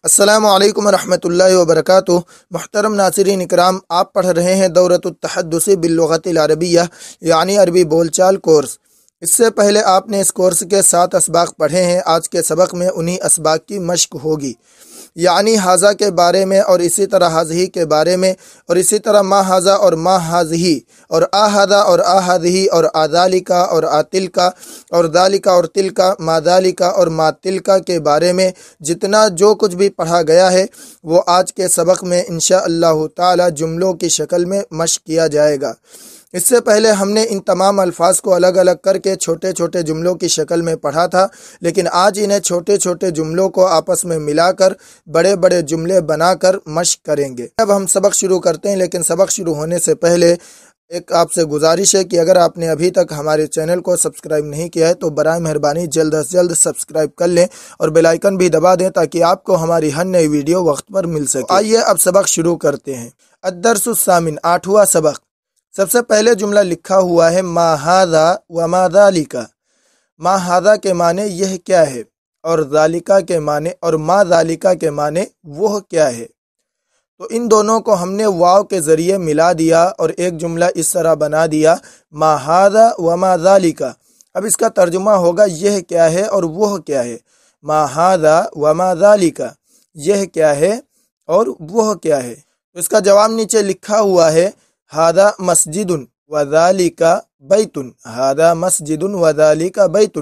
السلام علیکم ورحمۃ اللہ وبرکاتہ۔ محترم ناظرین اکرام، آپ پڑھ رہے ہیں دورۃ التحدث باللغۃ العربیہ یعنی عربی بول چال کورس۔ اس سے پہلے آپ نے اس کورس کے 7 اسباق پڑھے ہیں۔ آج کے سبق میں انہی اسباق کی مشق ہوگی، یعنی حاذا کے بارے میں، اور اسی طرح حاذہی کے بارے میں، اور اسی طرح ما حاذا اور ما حاذہی، اور آ حاذا اور آ حاذہی، اور آ ذالکا اور آ تلکا، اور ذالکا اور تلکا، ما ذالکا اور ما تلکا کے بارے میں جتنا جو کچھ بھی پڑھا گیا ہے وہ آج کے سبق میں انشاءاللہ تعالی جملوں کی شکل میں مشق کیا جائے گا۔ اس سے پہلے ہم نے ان تمام الفاظ کو الگ الگ کر کے چھوٹے چھوٹے جملوں کی شکل میں پڑھا تھا، لیکن آج انہیں چھوٹے چھوٹے جملوں کو آپس میں ملا کر بڑے بڑے جملے بنا کر مشق کریں گے۔ اب ہم سبق شروع کرتے ہیں، لیکن سبق شروع ہونے سے پہلے ایک آپ سے گزارش ہے کہ اگر آپ نے ابھی تک ہمارے چینل کو سبسکرائب نہیں کیا ہے تو برائے مہربانی جلد از جلد سبسکرائب کر لیں اور بیل آئیکن بھی دبا دیں تاکہ آپ کو ہماری ہر نئی ویڈیو وقت پر مل سکے۔ آئیے اب سبق شروع کرتے ہیں۔ الدرس الثامن، 8واں سبق۔ سب سے پہلے جملہ لکھا ہوا ہے ما ھذا و ما ذالک۔ ما ھذا کے معنی یہ کیا ہے، اور ذالکا کے معنی اور ما ذالکا کے معنی وہ کیا ہے۔ تو ان دونوں کو ہم نے واو کے ذریعے ملا دیا اور ایک جملہ اس طرح بنا دیا، ما ھذا و ما ذالک۔ اب اس کا ترجمہ ہوگا یہ کیا ہے اور وہ کیا ہے۔ ما ھذا و ما ذالک، یہ کیا ہے اور وہ کیا ہے۔ تو اس کا جواب نیچے لکھا ہوا ہے، ھذا مسجد و ذالک بیت۔ ھذا مسجد و ذالک بیت،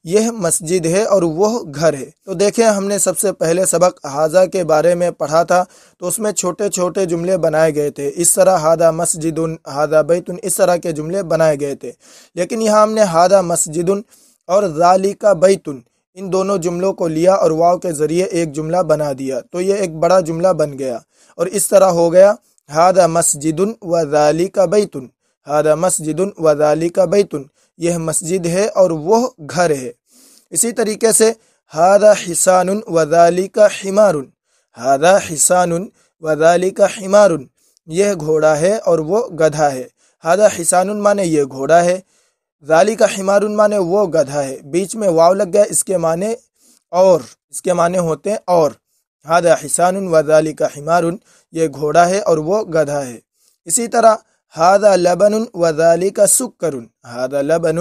یہ مسجد ہے اور وہ گھر ہے۔ تو دیکھیں، ہم نے سب سے پہلے سبق ھذا کے بارے میں پڑھا تھا تو اس میں چھوٹے چھوٹے جملے بنائے گئے تھے، اس طرح ھذا مسجد، ھذا بیت، اس طرح کے جملے بنائے گئے تھے۔ لیکن یہاں ہم نے ھذا مسجد اور ذالک بیت ان دونوں جملوں کو لیا اور واو کے ذریعے ایک جملہ بنا دیا، تو یہ ایک بڑا جملہ بن گیا، اور اس طرح ہو گیا ھذا مسجد و ذالک بیت۔ ھذا مسجد و ذالک بیت، یہ مسجد ہے اور وہ گھر ہے۔ اسی طریقے سے ھذا حصان و ذالک حمار۔ ھذا حصان و ذالک حمار، یہ گھوڑا ہے اور وہ گدھا ہے۔ ھذا حصان مانے یہ گھوڑا ہے، ذالک حمار مانے وہ گدھا ہے، بیچ میں واو لگ گیا، اس کے معنی اور، اس کے معنی ہوتے ہیں اور۔ ھذا حصان و ذالک حمار، یہ گھوڑا ہے اور وہ گدھا ہے۔ اسی طرح ھذا لبن و ذالک سکر۔ ھذا لبن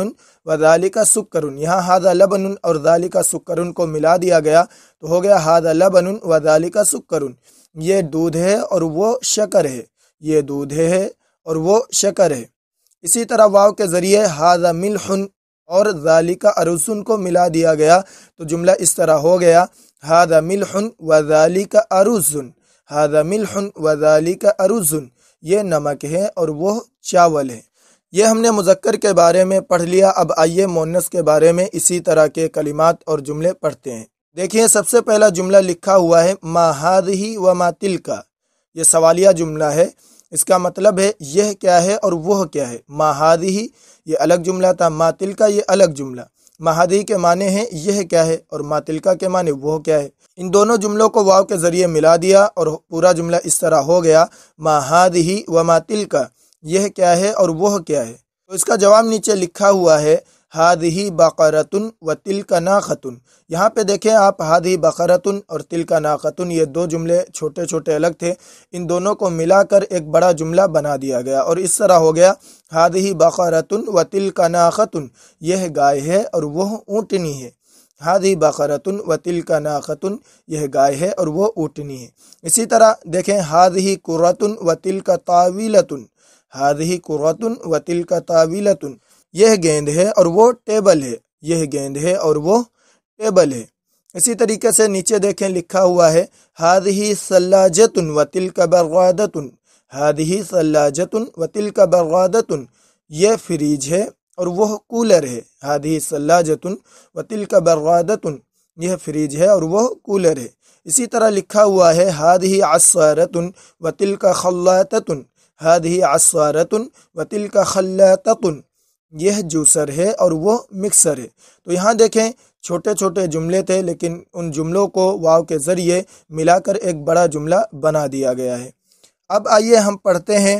و ذالک سکر، یہاں ھذا لبن اور ذالک سکر کو ملا دیا گیا تو ہو گیا ھذا لبن و ذالک سکر، یہ دودھ ہے اور وہ شکر ہے، یہ دودھ ہے اور وہ شکر ہے۔ اسی طرح واو کے ذریعے ھذا ملح اور ذالک ارز کو ملا دیا گیا تو جملہ اس طرح ہو گیا ھذا ملح و ذالک ارز۔ ھذا ملح و ذالک ارز، یہ نمک ہے اور وہ چاول ہے۔ یہ ہم نے مذکر کے بارے میں پڑھ لیا۔ اب آئیے مؤنث کے بارے میں اسی طرح کے کلمات اور جملے پڑھتے ہیں۔ دیکھیے، سب سے پہلا جملہ لکھا ہوا ہے ما ھذہ و ما تلک۔ یہ سوالیہ جملہ ہے، اس کا مطلب ہے یہ کیا ہے اور وہ کیا ہے۔ ما ھذہ یہ الگ جملہ تھا، ما تلک یہ الگ جملہ۔ ما ھذہ کے معنی ہے یہ کیا ہے اور ما تلک کے معنی وہ کیا ہے۔ ان دونوں جملوں کو واو کے ذریعے ملا دیا اور پورا جملہ اس طرح ہو گیا ما ھذہ و ما تلک، یہ کیا ہے اور وہ کیا ہے۔ تو اس کا جواب نیچے لکھا ہوا ہے ھذہ بقرۃ و تلک ناقۃ۔ یہاں پہ دیکھیں آپ، ھذہ بقرۃ اور تلک ناقۃ، یہ دو جملے چھوٹے چھوٹے الگ تھے، ان دونوں کو ملا کر ایک بڑا جملہ بنا دیا گیا اور اس طرح ہو گیا ھذہ بقرۃ و تلک ناقۃ، یہ گائے ہے اور وہ اونٹنی ہے۔ ھذہ بقرۃ و تلک ناقۃ، یہ گائے ہے اور وہ اونٹنی ہے۔ اسی طرح دیکھیں ھذہ کرۃ و تلک طاولۃ۔ ھذہ کرۃ و تلک طاولۃ، یہ گیند ہے اور وہ ٹیبل ہے، یہ گیند ہے اور وہ ٹیبل ہے۔ اسی طریقے سے نیچے دیکھیں لکھا ہوا ہے ھذہ ثلاجۃ و تلک برادۃ۔ ھذہ ثلاجۃ و تلک برادۃ، یہ فریج ہے اور وہ کولر ہے۔ ھذہ ثلاجۃ و تلک برادۃ، یہ فریج ہے اور وہ کولر ہے۔ اسی طرح لکھا ہوا ہے ھذہ عصارۃ و تلک خلاۃۃ۔ ھذہ عصارۃ و تلک خلاۃۃ، یہ جوسر ہے اور وہ مکسر ہے۔ تو یہاں دیکھیں چھوٹے چھوٹے جملے تھے، لیکن ان جملوں کو واو کے ذریعے ملا کر ایک بڑا جملہ بنا دیا گیا ہے۔ اب آئیے ہم پڑھتے ہیں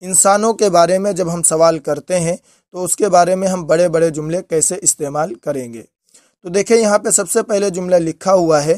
انسانوں کے بارے میں۔ جب ہم سوال کرتے ہیں تو اس کے بارے میں ہم بڑے بڑے جملے کیسے استعمال کریں گے۔ تو دیکھیں یہاں پہ سب سے پہلے جملہ لکھا ہوا ہے